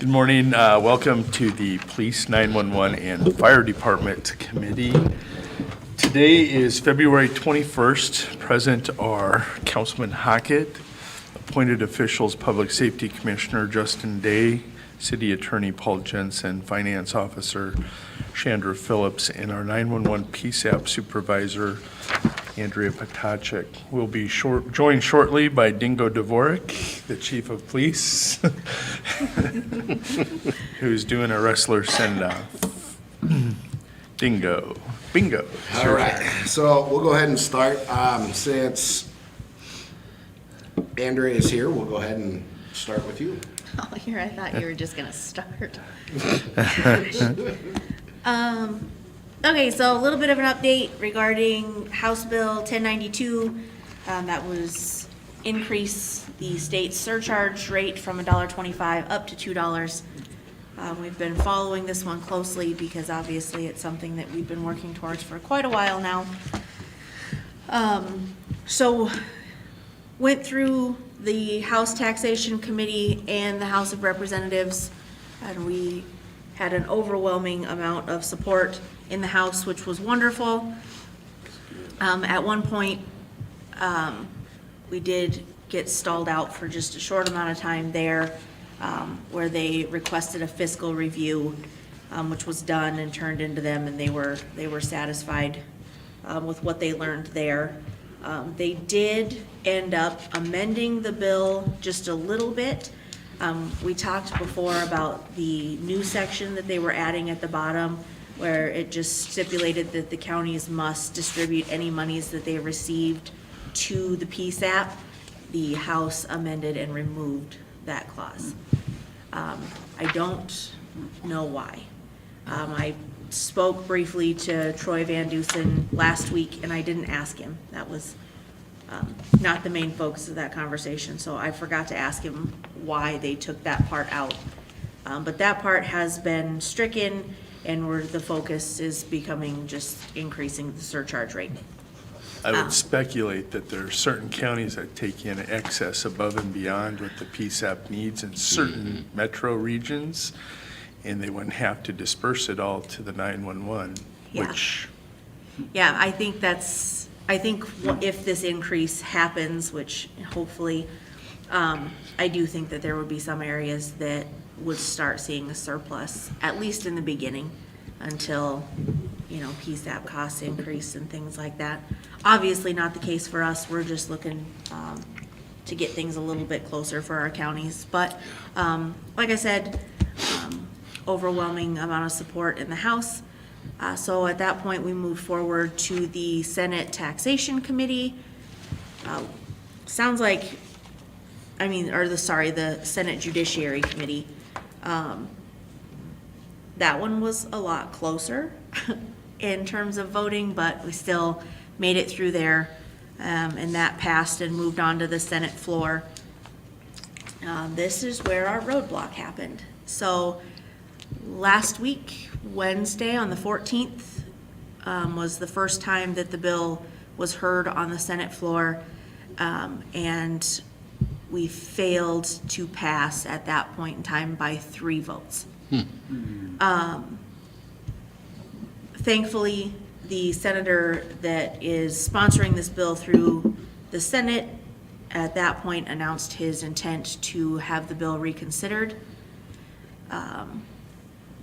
Good morning. Welcome to the Police 911 and Fire Department Committee. Today is February 21st. Present are Councilman Hockett, appointed officials, Public Safety Commissioner Justin Day, City Attorney Paul Jensen, Finance Officer Chandra Phillips, and our 911 PSAP Supervisor Andrea Potacek. We'll be joined shortly by Dingo Dvorak, the Chief of Police, who's doing a wrestler send-off. Dingo. Bingo. All right, so we'll go ahead and start. Since Andrea is here, we'll go ahead and start with you. Oh, here, I thought you were just gonna start. Okay, so a little bit of an update regarding House Bill 1092. That was increase the state surcharge rate from $1.25 up to $2. We've been following this one closely because obviously it's something that we've been working towards for quite a while now. So went through the House Taxation Committee and the House of Representatives, and we had an overwhelming amount of support in the House, which was wonderful. At one point, we did get stalled out for just a short amount of time there, where they requested a fiscal review, which was done and turned into them, and they were satisfied with what they learned there. They did end up amending the bill just a little bit. We talked before about the new section that they were adding at the bottom, where it just stipulated that the counties must distribute any monies that they received to the PSAP. The House amended and removed that clause. I don't know why. I spoke briefly to Troy Van Dusen last week, and I didn't ask him. That was not the main focus of that conversation, so I forgot to ask him why they took that part out. But that part has been stricken, and where the focus is becoming just increasing the surcharge rate. I would speculate that there are certain counties that take in excess above and beyond what the PSAP needs in certain metro regions, and they wouldn't have to disperse it all to the 911, Yeah. which, Yeah, I think if this increase happens, which hopefully, I do think that there would be some areas that would start seeing a surplus, at least in the beginning, until, PSAP costs increase and things like that. Obviously not the case for us. We're just looking to get things a little bit closer for our counties. But like I said, overwhelming amount of support in the House. So at that point, we moved forward to the Senate Taxation Committee. Sounds like, the Senate Judiciary Committee. That one was a lot closer in terms of voting, but we still made it through there, and that passed and moved on to the Senate floor. This is where our roadblock happened. So last week, Wednesday on the 14th, was the first time that the bill was heard on the Senate floor, and we failed to pass at that point in time by 3 votes. Thankfully, the senator that is sponsoring this bill through the Senate at that point announced his intent to have the bill reconsidered.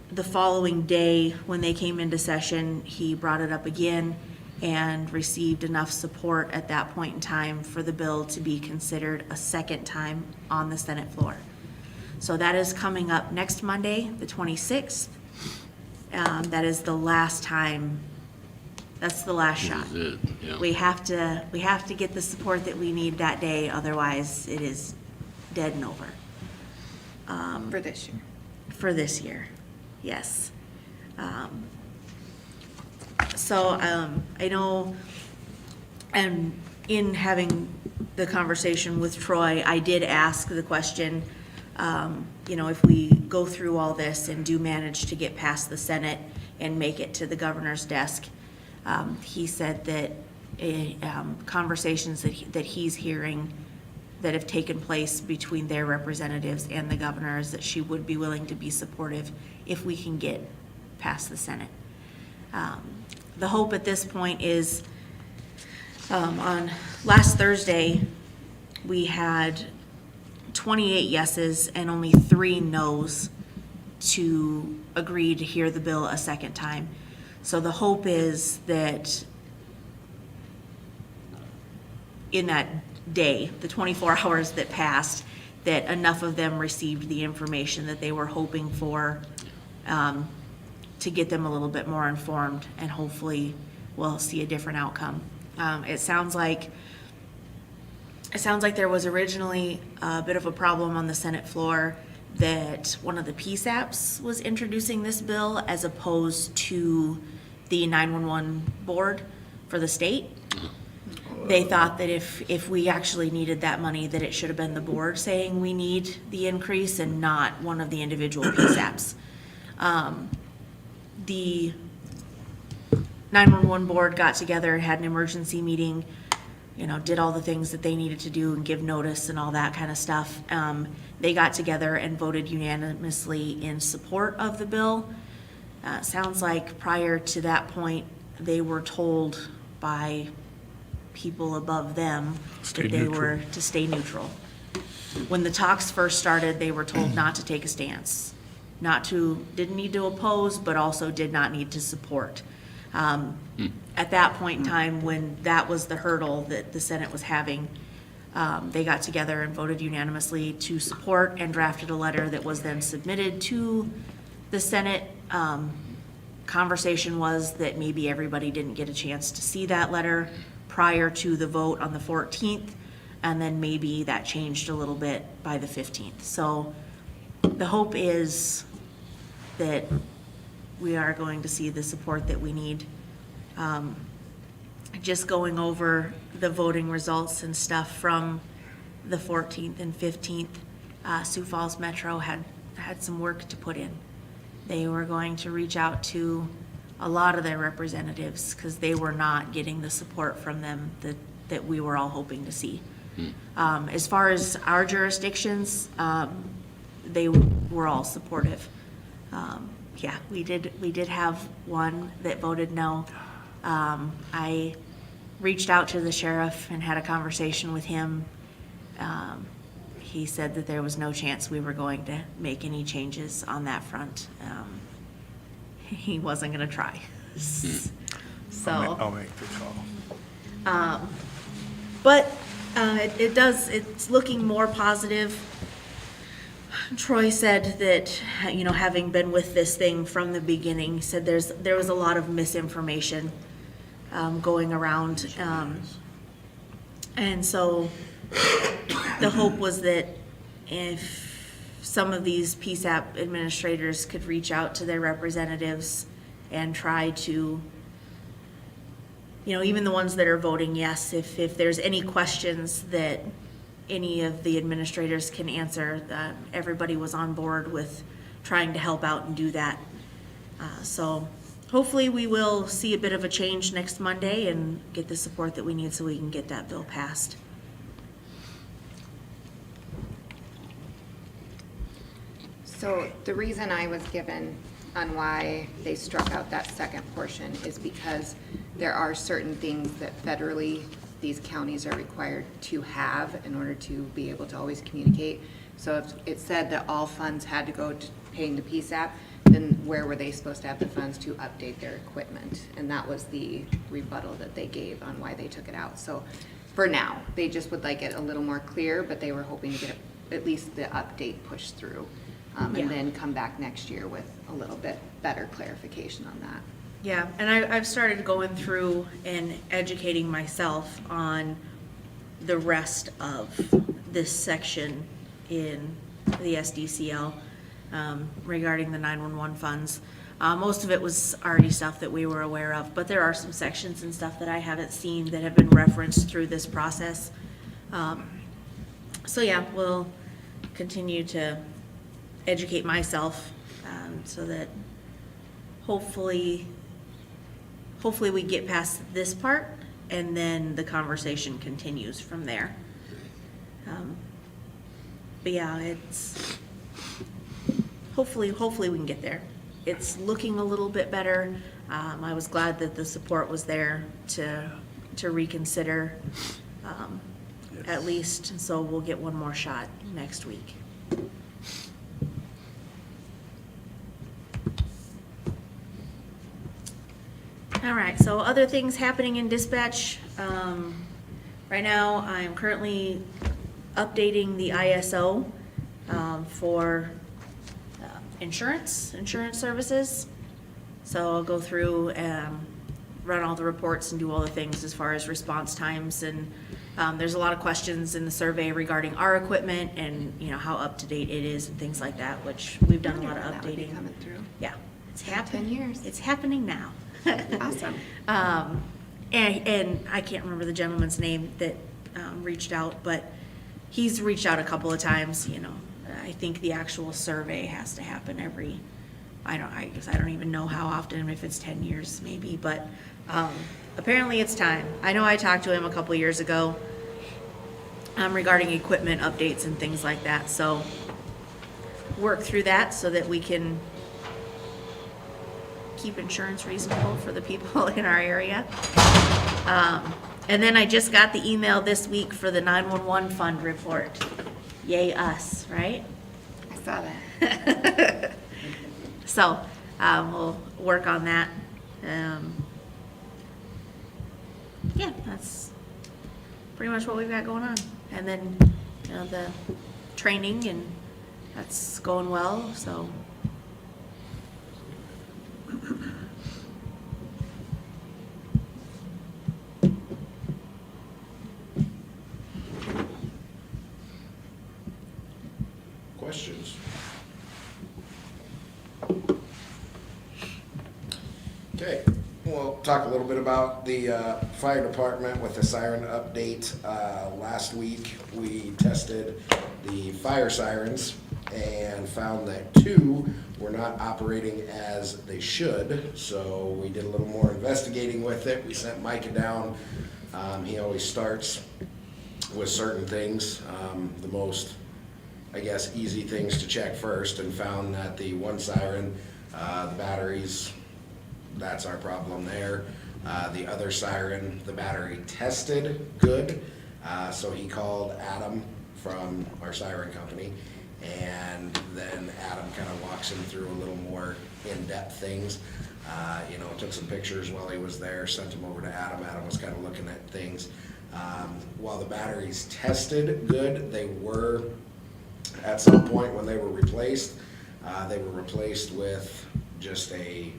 The following day, when they came into session, he brought it up again and received enough support at that point in time for the bill to be considered a second time on the Senate floor. So that is coming up next Monday, the 26th. That is the last time, that's the last shot. Yeah. We have to get the support that we need that day, otherwise it is dead and over. For this year. For this year, yes. So I know, and in having the conversation with Troy, I did ask the question, if we go through all this and do manage to get past the Senate and make it to the governor's desk, he said that conversations that he's hearing that have taken place between their representatives and the governors, that she would be willing to be supportive if we can get past the Senate. The hope at this point is, on last Thursday, we had 28 yeses and only 3 nos to agree to hear the bill a second time. So the hope is that in that day, the 24 hours that passed, that enough of them received the information that they were hoping for, to get them a little bit more informed, and hopefully we'll see a different outcome. It sounds like there was originally a bit of a problem on the Senate floor that one of the PSAPs was introducing this bill as opposed to the 911 board for the state. They thought that if we actually needed that money, that it should have been the board saying we need the increase and not one of the individual PSAPs. The 911 board got together, had an emergency meeting, did all the things that they needed to do and give notice and all that kind of stuff. They got together and voted unanimously in support of the bill. Sounds like prior to that point, they were told by people above them that they were to stay neutral. When the talks first started, they were told not to take a stance, didn't need to oppose, but also did not need to support. At that point in time, when that was the hurdle that the Senate was having, they got together and voted unanimously to support and drafted a letter that was then submitted to the Senate. Conversation was that maybe everybody didn't get a chance to see that letter prior to the vote on the 14th, and then maybe that changed a little bit by the 15th. So the hope is that we are going to see the support that we need. Just going over the voting results and stuff from the 14th and 15th, Sioux Falls Metro had some work to put in. They were going to reach out to a lot of their representatives because they were not getting the support from them that we were all hoping to see. As far as our jurisdictions, they were all supportive. Yeah, we did have one that voted no. I reached out to the sheriff and had a conversation with him. He said that there was no chance we were going to make any changes on that front. He wasn't going to try. So I'll make the call. but it's looking more positive. Troy said that, having been with this thing from the beginning, said there was a lot of misinformation going around. And so the hope was that if some of these PSAP administrators could reach out to their representatives and try to, even the ones that are voting yes, if there's any questions that any of the administrators can answer, that everybody was on board with trying to help out and do that. So hopefully we will see a bit of a change next Monday and get the support that we need so we can get that bill passed. So the reason I was given on why they struck out that second portion is because there are certain things that federally these counties are required to have in order to be able to always communicate. So if it said that all funds had to go to paying the PSAP, then where were they supposed to have the funds to update their equipment? And that was the rebuttal that they gave on why they took it out. So for now, they just would like it a little more clear, but they were hoping to get at least the update pushed through. And then come back next year with a little bit better clarification on that. Yeah, and I've started going through and educating myself on the rest of this section in the SDCL regarding the 911 funds. Most of it was already stuff that we were aware of, but there are some sections and stuff that I haven't seen that have been referenced through this process. So yeah, we'll continue to educate myself so that hopefully we get past this part and then the conversation continues from there. yeah, it's, hopefully we can get there. It's looking a little bit better. I was glad that the support was there to reconsider, at least, and so we'll get one more shot next week. All right, so other things happening in dispatch. Right now, I'm currently updating the ISO for insurance services. So I'll go through and run all the reports and do all the things as far as response times. And there's a lot of questions in the survey regarding our equipment and, you know, how up to date it is and things like that, which we've done a lot of That would be updating. coming through. Yeah, it's In happening. 10 years. It's happening now. Awesome. And I can't remember the gentleman's name that reached out, but he's reached out a couple of times, you know. I think the actual survey has to happen every, I guess I don't even know how often, if it's 10 years maybe, but apparently it's time. I know I talked to him a couple years ago regarding equipment updates and things like that, so work through that so that we can keep insurance reasonable for the people in our area. And then I just got the email this week for the 911 fund report. Yay us, right? I saw that. So we'll work on that. Yeah, that's pretty much what we've got going on. And then, you know, the training, and that's going well, so. Questions? Okay, we'll talk a little bit about the fire department with the siren update. Last week, we tested the fire sirens and found that 2 were not operating as they should. So we did a little more investigating with it. We sent Micah down. He always starts with certain things, the most, I guess, easy things to check first, and found that the one siren, the batteries, that's our problem there. The other siren, the battery tested good, so he called Adam from our siren company, and then Adam kind of walks him through a little more in-depth things. You know, took some pictures while he was there, sent them over to Adam. Adam was kind of looking at things. While the batteries tested good, they were, at some point when they were replaced with just a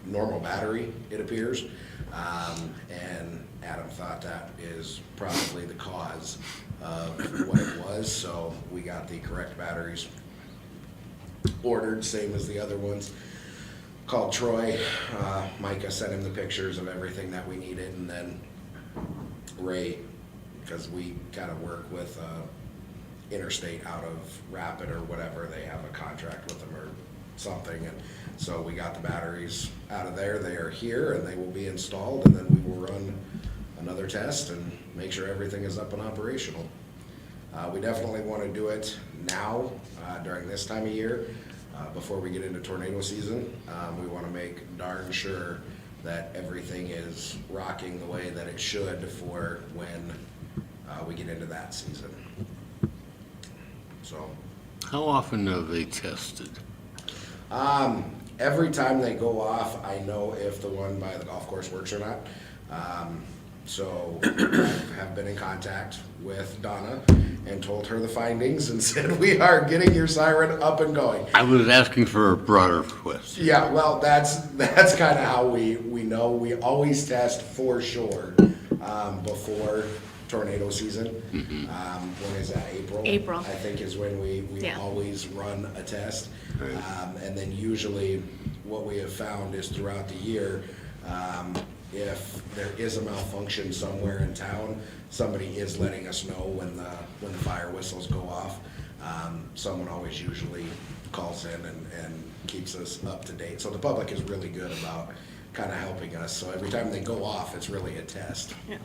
normal battery, it appears. And Adam thought that is probably the cause of what it was, so we got the correct batteries ordered, same as the other ones. Called Troy, Micah sent him the pictures of everything that we needed, and then Ray, because we kind of work with Interstate out of Rapid or whatever, they have a contract with them or something, and so we got the batteries out of there. They are here and they will be installed, and then we will run another test and make sure everything is up and operational. We definitely want to do it now during this time of year before we get into tornado season. We want to make darn sure that everything is rocking the way that it should for when we get into that season. So, How often are they tested? every time they go off, I know if the one by the golf course works or not. So I have been in contact with Donna and told her the findings and said, we are getting your siren up and going. I was asking for a broader question. Yeah, well, that's kind of how we know. We always test for sure before tornado season. When is that, April? April. I think is when we Yeah. always run a test. Right. And then usually what we have found is throughout the year, if there is a malfunction somewhere in town, somebody is letting us know when the fire whistles go off. Someone always usually calls in and keeps us up to date. So the public is really good about kind of helping us. So every time they go off, it's really a test. Yeah.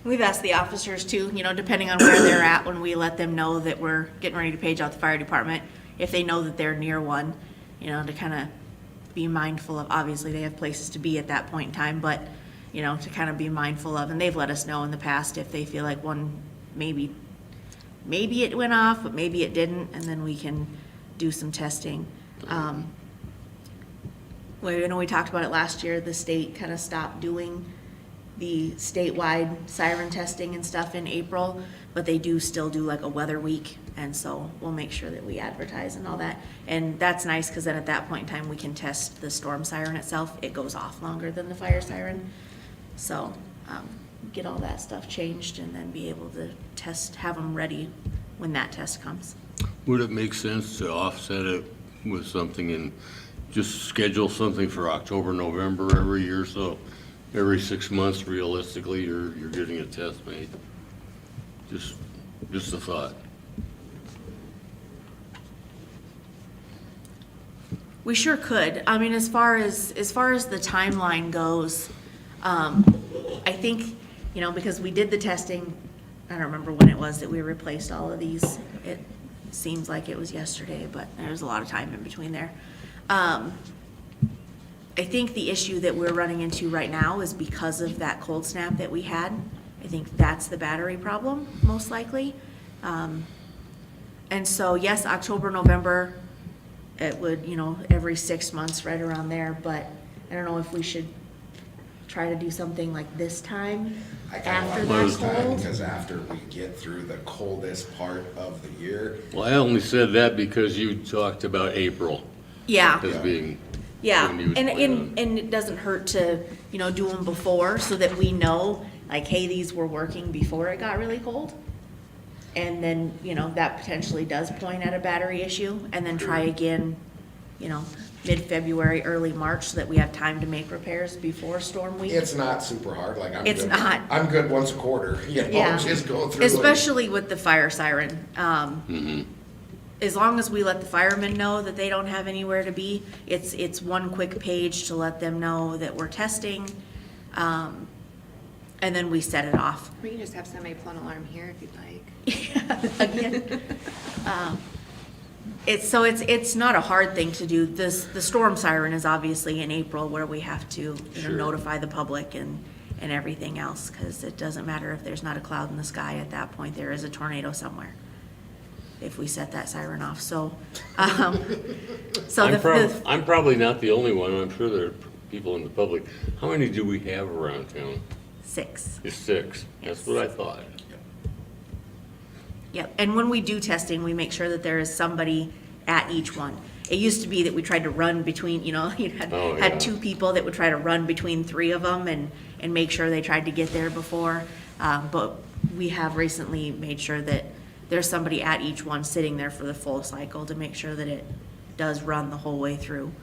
We've asked the officers too, depending on where they're at, when we let them know that we're getting ready to page out the fire department, if they know that they're near one, to kind of be mindful of, obviously they have places to be at that point in time, but, to kind of be mindful of, and they've let us know in the past if they feel like one, maybe it went off, but maybe it didn't, and then we can do some testing. We talked about it last year, the state kind of stopped doing the statewide siren testing and stuff in April, but they do still do like a weather week, and so we'll make sure that we advertise and all that. And that's nice, because then at that point in time, we can test the storm siren itself. It goes off longer than the fire siren. So, get all that stuff changed and then be able to have them ready when that test comes. Would it make sense to offset it with something and just schedule something for October, November every year? So every 6 months, realistically, you're getting a test made. Just a thought. We sure could. I mean, as far as the timeline goes, I think, because we did the testing, I don't remember when it was that we replaced all of these. It seems like it was yesterday, but there's a lot of time in between there. I think the issue that we're running into right now is because of that cold snap that we had. I think that's the battery problem, most likely. And so, yes, October, November, it would, every 6 months, right around there, but I don't know if we should try to do something like this time I kind after of that like this time cold. because after we get through the coldest part of the year, Well, I only said that because you talked about April Yeah, as being yeah, when you would and, plan and, and it doesn't hurt to, do them before so that we know, like, hey, these were working before it got really cold. And then, that potentially does point at a battery issue, and then try again, mid-February, early March, so that we have time to make repairs before storm week. it's not super hard. Like It's not. I'm good once a quarter. Yeah. Just go through. and- Especially with the fire siren. As long as we let the firemen know that they don't have anywhere to be, it's one quick page to let them know that we're testing, and then we set it off. We can just have somebody pull an alarm here if you'd like. Again. It's not a hard thing to do. The storm siren is obviously in April, where we have to Sure. notify the public and everything else, because it doesn't matter if there's not a cloud in the sky at that point. There is a tornado somewhere if we set that siren off. So, I'm probably not the only one. I'm sure there are people in the public. How many do we have around town? 6. It's 6. That's what I thought. Yep, and when we do testing, we make sure that there is somebody at each one. It used to be that we tried to run between, you had Oh, yeah. 2 people that would try to run between 3 of them and make sure they tried to get there before. But we have recently made sure that there's somebody at each one sitting there for the full cycle to make sure that it does run the whole way through.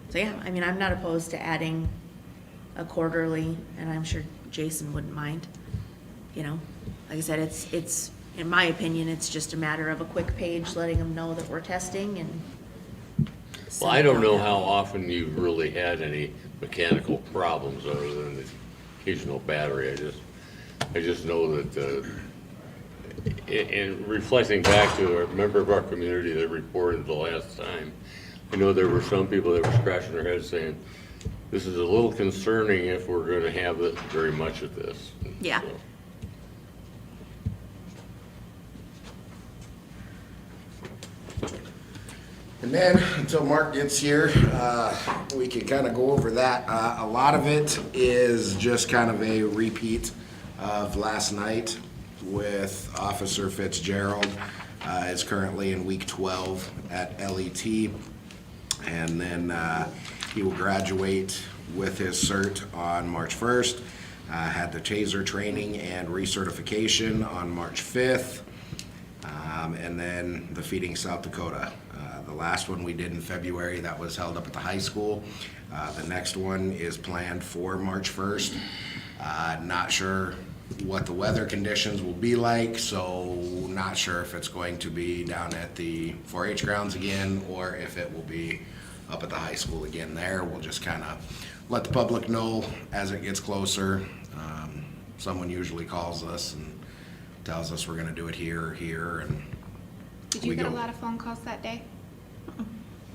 So yeah, I mean, I'm not opposed to adding a quarterly, and I'm sure Jason wouldn't mind. Like I said, it's in my opinion, it's just a matter of a quick page letting them know that we're testing and. Well, I don't know how often you've really had any mechanical problems other than the occasional battery. I just know that, in reflecting back to a member of our community that reported the last time, I know there were some people that were scratching their heads saying, this is a little concerning if we're gonna have it very much of this. Yeah. So, And then, until Mark gets here, we can kind of go over that. A lot of it is just kind of a repeat of last night with Officer Fitzgerald. Is currently in week 12 at LET. And then he will graduate with his cert on March 1st. Had the taser training and recertification on March 5th. And then the Feeding South Dakota. The last one we did in February, that was held up at the high school. The next one is planned for March 1st. Not sure what the weather conditions will be like, so not sure if it's going to be down at the 4-H grounds again or if it will be up at the high school again there. We'll just kind of let the public know as it gets closer. someone usually calls us and tells us we're gonna do it here or here, and Did we you get a go. lot of phone calls that day?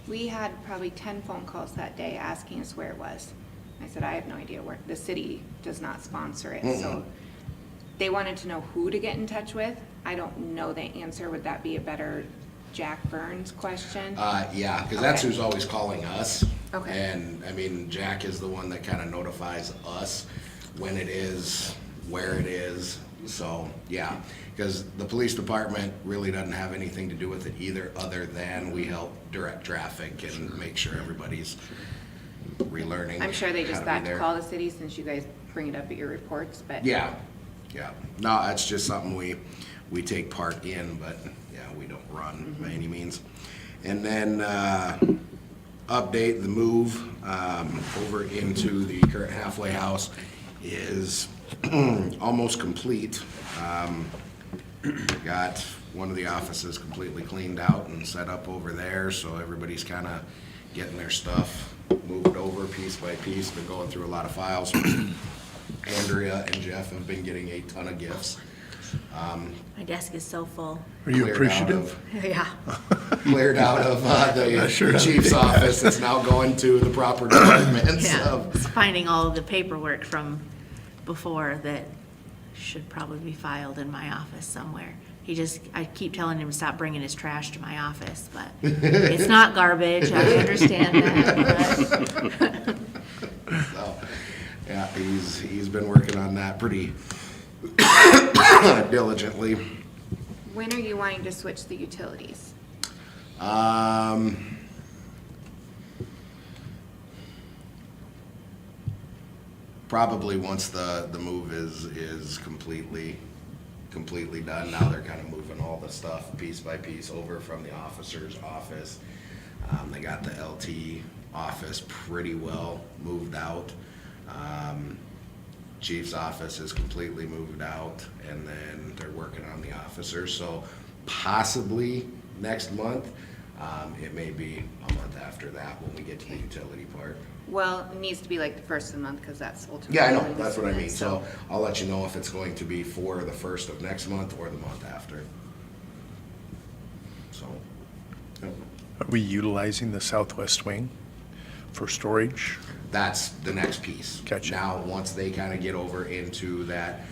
We had probably 10 phone calls that day asking us where it was. I said, I have no idea where, the city does not sponsor it, so they wanted to know who to get in touch with. I don't know the answer. Would that be a better Jack Burns question? Yeah, because that's Okay. who's always calling us. Okay. And, I mean, Jack is the one that kind of notifies us when it is, where it is. So, yeah, because the police department really doesn't have anything to do with it either, other than we help direct traffic and make sure everybody's relearning. I'm sure they just how thought be to there. call the city since you guys bring it up at your reports, but. Yeah, yeah. No, that's just something we take part in, but, yeah, we don't run by any means. And then, update, the move, over into the current halfway house is almost complete. Got one of the offices completely cleaned out and set up over there, so everybody's kinda getting their stuff moved over piece by piece. Been going through a lot of files. Andrea and Jeff have been getting a ton of gifts. My desk is so full. Are you Cleared out appreciative? Yeah. Cleared out of the Sure. chief's office. It's now going to the proper departments. Yeah, it's finding all of the paperwork from before that should probably be filed in my office somewhere. I keep telling him to stop bringing his trash to my office, but it's not garbage, I understand that, but. So, yeah, he's been working on that pretty diligently. When are you wanting to switch the utilities? Probably once the move is completely done. Now they're kind of moving all the stuff piece by piece over from the officer's office. They got the LT office pretty well moved out. Chief's office is completely moved out, and then they're working on the officers, so possibly next month. It may be a month after that when we get to the utility part. Well, it needs to be like the first of the month, because that's ultimately. Yeah, I know, when we that's what I submit, mean, so I'll let you know if it's going to be for the first of next month or the month after. So, yep. Are we utilizing the southwest wing for storage? That's the next piece. Gotcha. Now, once they kind of get over into that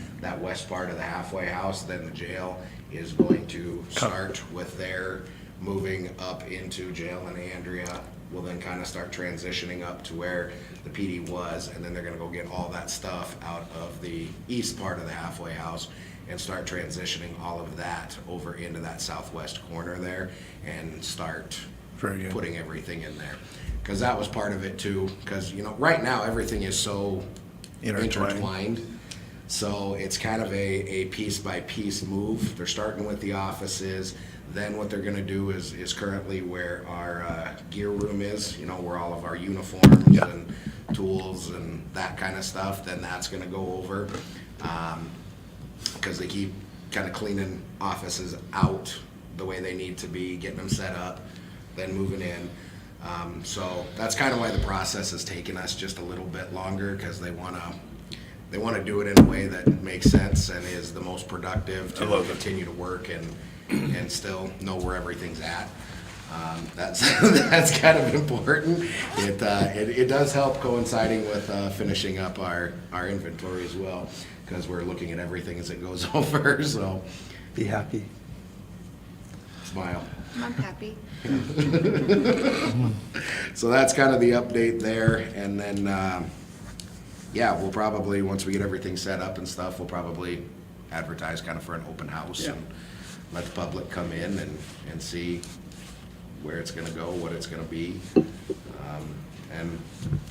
west part of the halfway house, then the jail is going to start with their moving up into jail, and Andrea will then kind of start transitioning up to where the PD was, and then they're gonna go get all that stuff out of the east part of the halfway house and start transitioning all of that over into that southwest corner there and start Very good. putting everything in there. Because that was part of it too, because, right now, everything is so intertwined. So it's kind of a piece by piece move. They're starting with the offices. Then what they're gonna do is currently where our gear room is, where all of our uniforms Yeah. and tools and that kind of stuff, then that's gonna go over. Because they keep kind of cleaning offices out the way they need to be, getting them set up, then moving in. So that's kind of why the process has taken us just a little bit longer, because they want to do it in a way that makes sense and is the most productive to continue to work and still know where everything's at. That's kind of important. It does help coinciding with finishing up our inventory as well, because we're looking at everything as it goes over, so Be happy. smile. I'm happy. So that's kind of the update there, and then, yeah, we'll probably, once we get everything set up and stuff, we'll probably advertise kind of for an open house and let the public come in and see where it's gonna go, what it's gonna be, and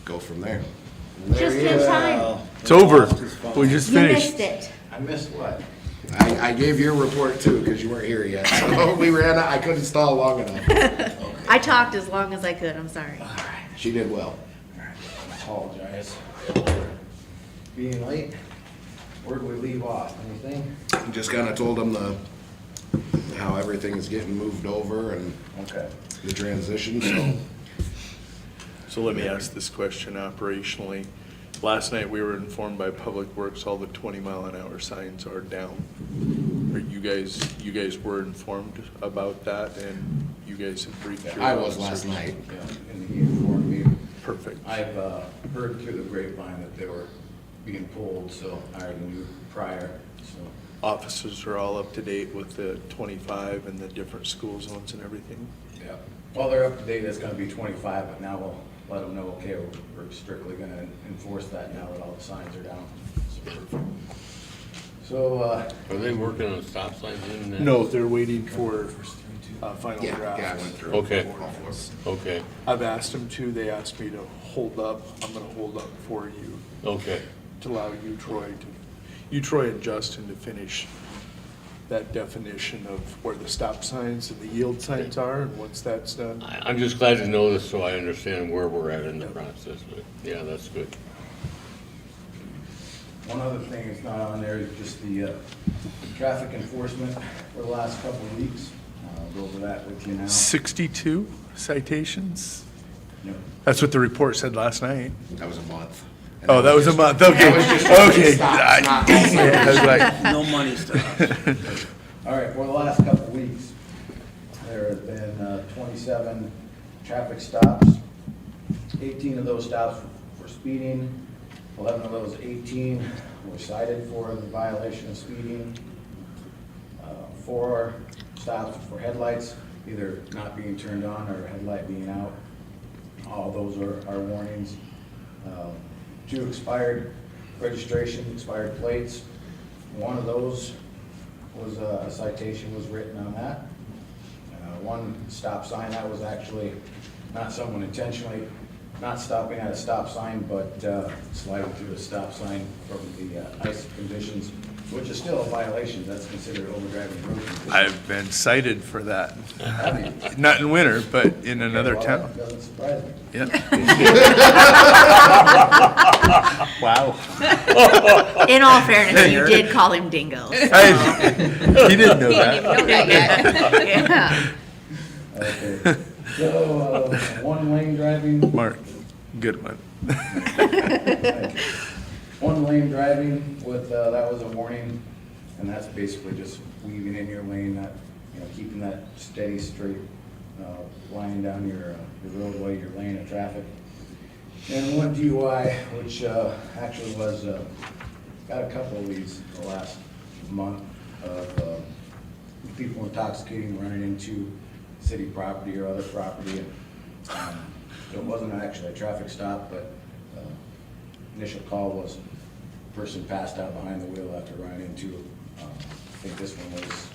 go from there. And there Just he in is. time. It's over. We just You finished. missed it. I missed what? I gave your report too, because you weren't here yet, so I couldn't stall long enough. I talked as long as I could, I'm sorry. She did well. Apologize. Being late. Where do we leave off? Anything? Just kind of told them how everything is getting moved over and Okay. the transition, so. So let me ask this question operationally. Last night, we were informed by Public Works, all the 20-mile-an-hour signs are down. Are you guys were informed about that, and you guys have briefed your I was officers? last night. Yeah, and he informed me. Perfect. I've heard through the grapevine that they were being pulled, so I already knew prior, so. Officers are all up to date with the 25 and the different school zones and everything? Yeah, well, they're up to date, it's gonna be 25, but now we'll let them know, okay, we're strictly gonna enforce that now that all the signs are down. So, Are they working on stop signs in there? No, they're waiting for final Yeah, draft. yeah, I went through. Okay. all four. Okay, I've asked them to, they asked me to hold up, I'm gonna hold up for you, okay. to allow you, Troy and Justin to finish that definition of where the stop signs and the yield signs are, and once that's done. I'm just glad to know this so I understand where we're at in the process, but yeah, that's good. one other thing that's not on there is just the traffic enforcement for the last couple of weeks. I'll go over that with you now. 62 citations? Yep. That's what the report said last night. That was a month. Oh, that was a month, okay. That was just Okay. stops, not- I was like, No money stuff. All right, for the last couple of weeks, there have been 27 traffic stops. 18 of those stops for speeding, 11 of those 18 were cited for the violation of speeding. 4 stops for headlights, either not being turned on or headlight being out. All those are warnings. 2 expired registration, expired plates. One of those was, a citation was written on that. 1 stop sign, that was actually not someone intentionally not stopping at a stop sign, but sliding through a stop sign from the ice conditions, which is still a violation. That's considered overdriving road conditions. I've been cited for that. Have you? Not in winter, but in another Well, town. that doesn't surprise me. Yeah. Wow. In all fairness, you did call him Dingo. He didn't know that. Know that yet. Yeah. Okay, so, 1 lane driving. Mark, good one. 1 lane driving with, that was a warning, and that's basically just weaving in your lane, not, keeping that steady, straight, lining down your roadway, your lane of traffic. And 1 DUI, which, actually was, got a couple of these the last month of, people intoxicating, running into city property or other property. And, it wasn't actually a traffic stop, but, initial call was person passed out behind the wheel after running into, I think this one was.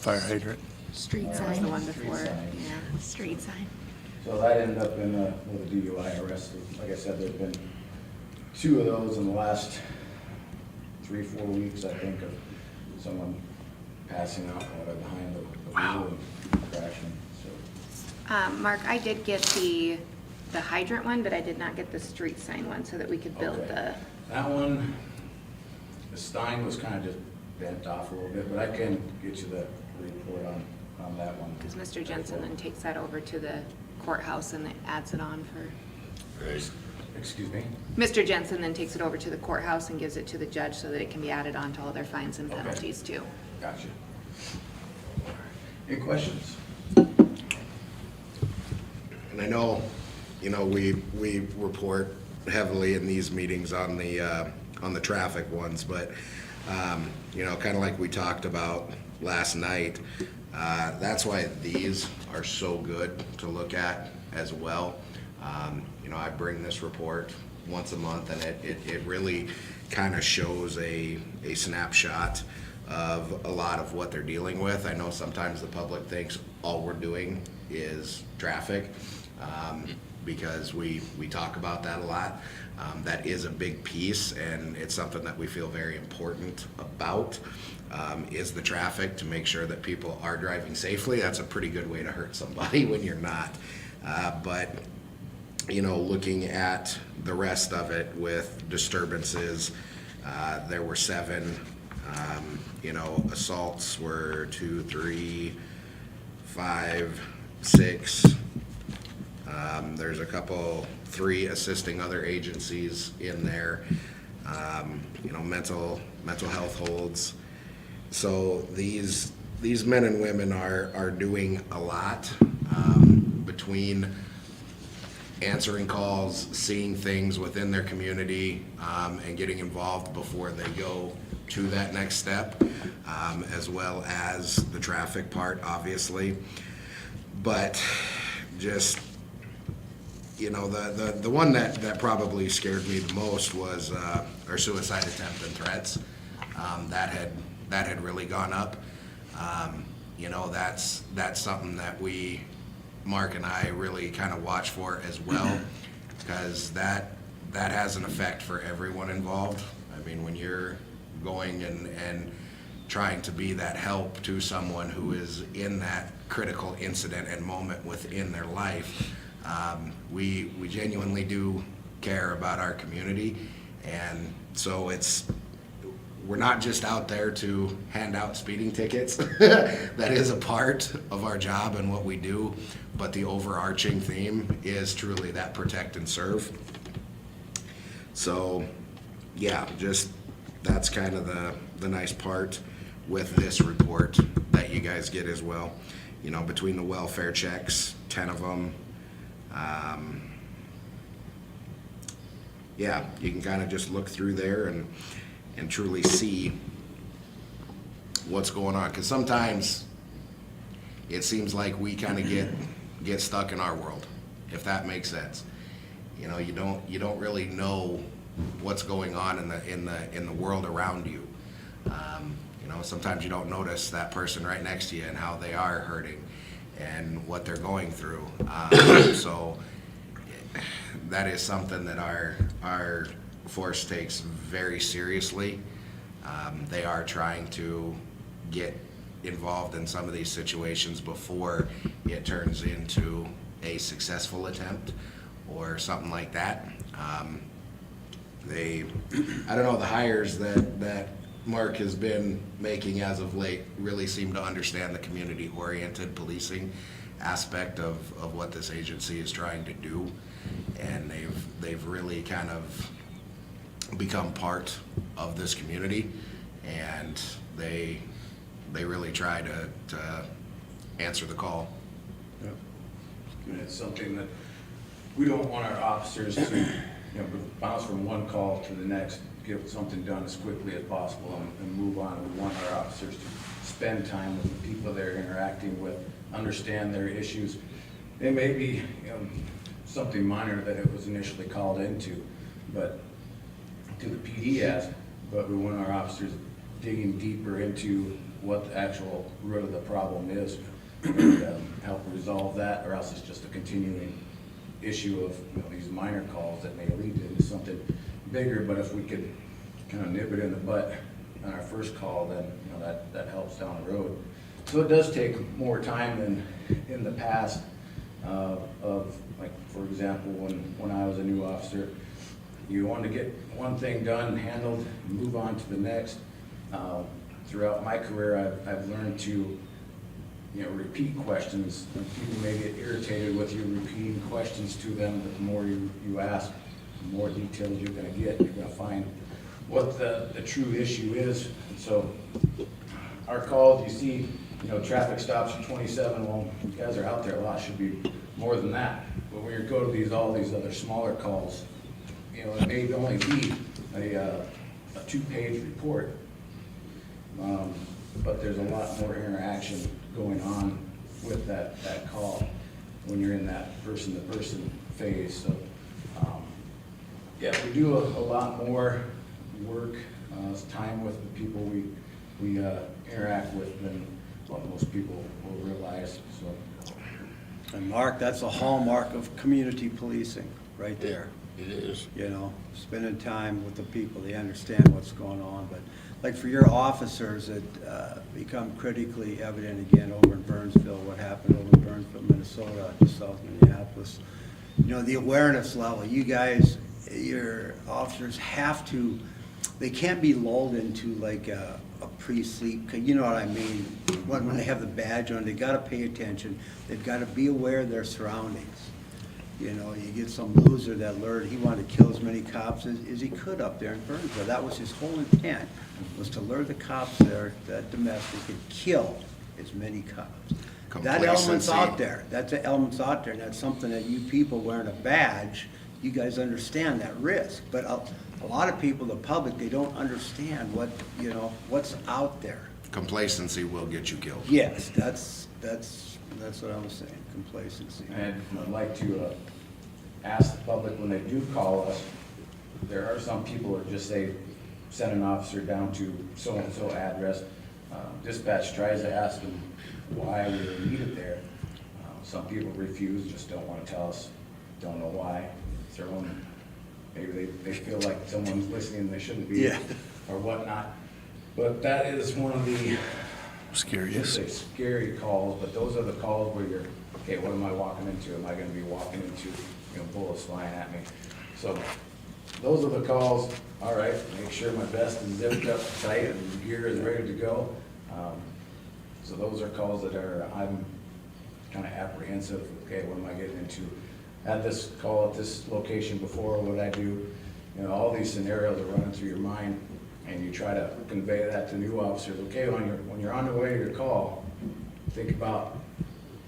Fire hydrant. Street That was the sign, one before, Street sign. yeah. street sign. So that ended up in, with a DUI arrest. Like I said, there've been 2 of those in the last 3-4 weeks, I think, of someone passing out while they're behind the wheel and crashing, so. Mark, I did get the hydrant one, but I did not get the street sign one so that we could build Okay. the, That one, the Stein was kind of just bent off a little bit, but I can get you the report on that one. because Mr. Jensen then takes that over to the courthouse and then adds it on for, Right. Excuse me? Mr. Jensen then takes it over to the courthouse and gives it to the judge so that it can be added on to all their fines and Okay. penalties too. Gotcha. Any questions? And I know, we report heavily in these meetings on the traffic ones, but, kind of like we talked about last night, that's why these are so good to look at as well. I bring this report once a month, and it really kind of shows a snapshot of a lot of what they're dealing with. I know sometimes the public thinks all we're doing is traffic, because we talk about that a lot. That is a big piece, and it's something that we feel very important about, is the traffic, to make sure that people are driving safely. That's a pretty good way to hurt somebody when you're not. But looking at the rest of it with disturbances, there were 7. Assaults were 2, 3, 5, 6. There's a couple, 3 assisting other agencies in there, mental health holds. So these men and women are doing a lot, between answering calls, seeing things within their community, and getting involved before they go to that next step, as well as the traffic part, obviously. But just, the one that probably scared me the most was our suicide attempt and threats. That had really gone up. That's something that Mark and I really kind of watch for as well, because that has an effect for everyone involved. I mean, when you're going and trying to be that help to someone who is in that critical incident and moment within their life, we genuinely do care about our community. And so we're not just out there to hand out speeding tickets. That is a part of our job and what we do, but the overarching theme is truly that protect and serve. So, yeah, just that's kind of the nice part with this report that you guys get as well. Between the welfare checks, 10 of them, yeah, you can kind of just look through there and truly see what's going on. Because sometimes it seems like we kind of get stuck in our world, if that makes sense. You don't really know what's going on in the world around you. Sometimes you don't notice that person right next to you and how they are hurting and what they're going through. So that is something that our force takes very seriously. They are trying to get involved in some of these situations before it turns into a successful attempt or something like that. I don't know, the hires that Mark has been making as of late really seem to understand the community-oriented policing aspect of what this agency is trying to do, and they've really kind of become part of this community, and they really try to answer the call. Yep. And it's something that we don't want our officers to bounce from one call to the next, get something done as quickly as possible and move on. We want our officers to spend time with the people they're interacting with, understand their issues. They may be something minor that it was initially called into, but to the PD but we want our officers digging deeper into what the actual root of the problem is and help resolve that, or else it's just a continuing issue of these minor calls that may lead into something bigger. But if we could kind of nip it in the butt on our first call, then that helps down the road. So it does take more time than in the past. Of like, for example, when I was a new officer, you wanted to get one thing done, handled, and move on to the next. Throughout my career, I've learned to repeat questions. People may get irritated with you repeating questions to them, but the more you ask, the more details you're going to get. You're going to find what the true issue is. And so our calls, you see, traffic stops at 27. Well, you guys are out there a lot. Should be more than that. But when you go to all these other smaller calls, it may only be a 2-page report, but there's a lot more interaction going on with that call when you're in that person-to-person phase. So, yeah, we do a lot more work, time with the people we interact with than what most people will realize. So, And Mark, that's a hallmark of community policing, right there. It is. Spending time with the people, they understand what's going on. But like for your officers, it become critically evident again over in Burnsville, what happened over in Burnsville, Minnesota, just south of Minneapolis. The awareness level, you guys, your officers have to, they can't be lulled into like a pre-sleep, you know what I mean? When they have the badge on, they gotta pay attention. They've gotta be aware of their surroundings. You know, you get some loser that lured, he wanted to kill as many cops as he could up there in Burnsville. That was his whole intent, was to lure the cops there, that domestic, and kill as many cops. That element's out there. That's an element's out there, and that's something that you people wearing a badge, you guys understand that risk. But a lot of people, the public, they don't understand what, you know, what's out there. Complacency will get you killed. Yes, that's what I was saying, complacency. And I'd like to ask the public, when they do call us, there are some people that just say, send an officer down to so-and-so address. Dispatch tries to ask them why we were needed there. Some people refuse, just don't want to tell us, don't know why. It's their own, maybe they feel like someone's listening and they shouldn't be, Yeah. or whatnot. But that is one of the, Scariest. say scary calls, but those are the calls where you're, okay, what am I walking into? Am I gonna be walking into, bullets flying at me? So, those are the calls, all right, make sure my vest is zipped up tight and gear is ready to go. So those are calls that I'm kinda apprehensive, okay, what am I getting into? Had this call at this location before, what I do? All these scenarios are running through your mind, and you try to convey that to new officers. Okay, when you're on the way to your call, think about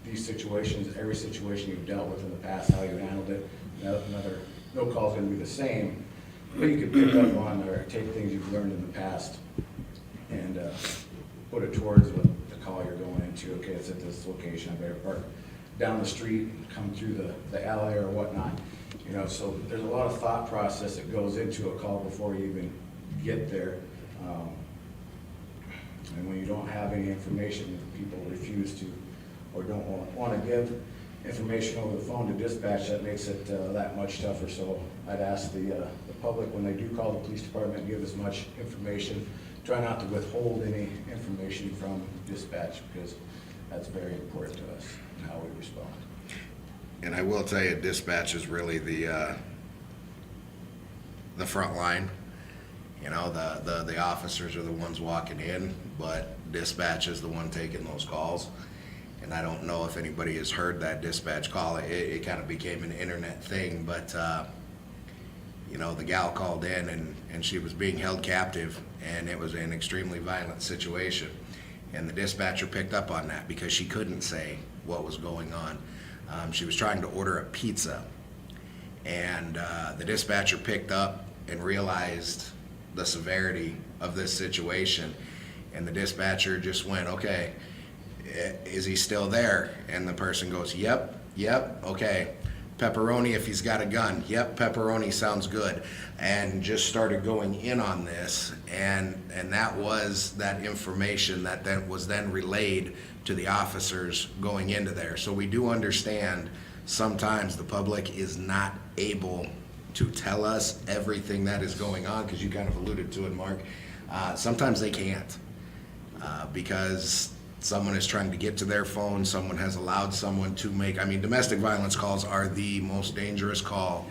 these situations, every situation you've dealt with in the past, how you handled it. No call's gonna be the same, but you could pick up on or take things you've learned in the past and put it towards the call you're going into. Okay, it's at this location, I better park down the street, come through the alley or whatnot. So there's a lot of thought process that goes into a call before you even get there. And when you don't have any information, people refuse to or don't want to give information over the phone to dispatch. That makes it that much tougher. So I'd ask the public, when they do call the police department, give as much information. Try not to withhold any information from dispatch, because that's very important to us and how we respond. And I will tell you, dispatch is really the front line. The officers are the ones walking in, but dispatch is the one taking those calls. And I don't know if anybody has heard that dispatch call. It kind of became an internet thing, but the gal called in and she was being held captive, and it was an extremely violent situation. And the dispatcher picked up on that because she couldn't say what was going on. She was trying to order a pizza, and the dispatcher picked up and realized the severity of this situation, and the dispatcher just went, okay, is he still there? And the person goes, yep, okay. Pepperoni if he's got a gun. Yep, pepperoni sounds good. And just started going in on this, and that was that information that then was relayed to the officers going into there. So we do understand sometimes the public is not able to tell us everything that is going on, because you kind of alluded to it, Mark. Sometimes they can't because someone is trying to get to their phone, someone has allowed someone to make, domestic violence calls are the most dangerous call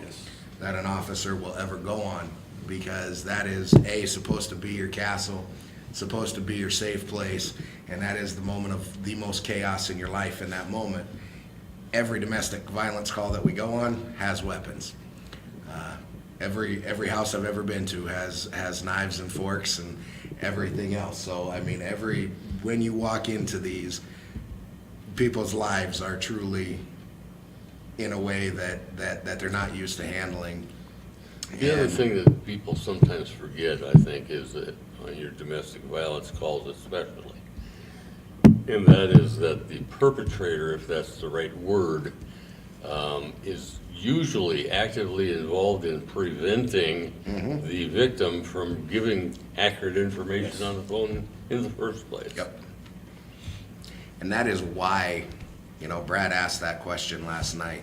that an officer will ever go on, because that is supposed to be your castle, supposed to be your safe place, and that is the moment of the most chaos in your life in that moment. Every domestic violence call that we go on has weapons. Every house I've ever been to has knives and forks and everything else. So when you walk into these, people's lives are truly in a way that they're not used to handling. The other thing that people sometimes forget, I think, is that on your domestic violence calls especially, and that is that the perpetrator, if that's the right word, is usually actively involved in preventing the victim from giving accurate information on the phone in the first place. Yep. And that is why, Brad asked that question last night.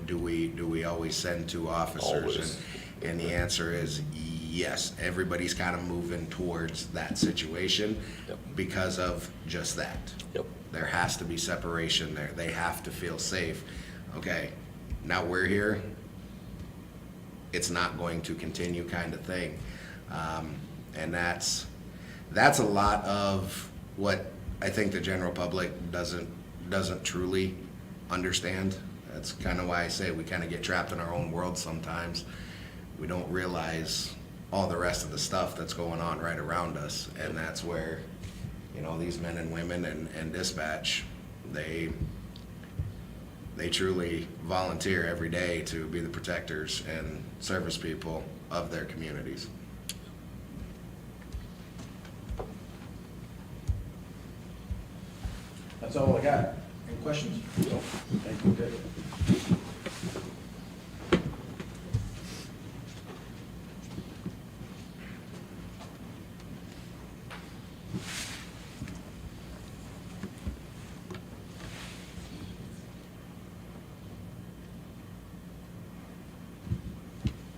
Do we always send two officers? Always. And the answer is yes. Everybody's kind of moving towards that situation because of just that. Yep. There has to be separation there. They have to feel safe. Okay, now we're here. It's not going to continue, kind of thing. And that's a lot of what I think the general public doesn't truly understand. That's kind of why I say we kind of get trapped in our own world sometimes. We don't realize all the rest of the stuff that's going on right around us, and that's where, you know, these men and women and dispatch, they truly volunteer every day to be the protectors and service people of their communities. That's all I got. Any questions? Thank you, good.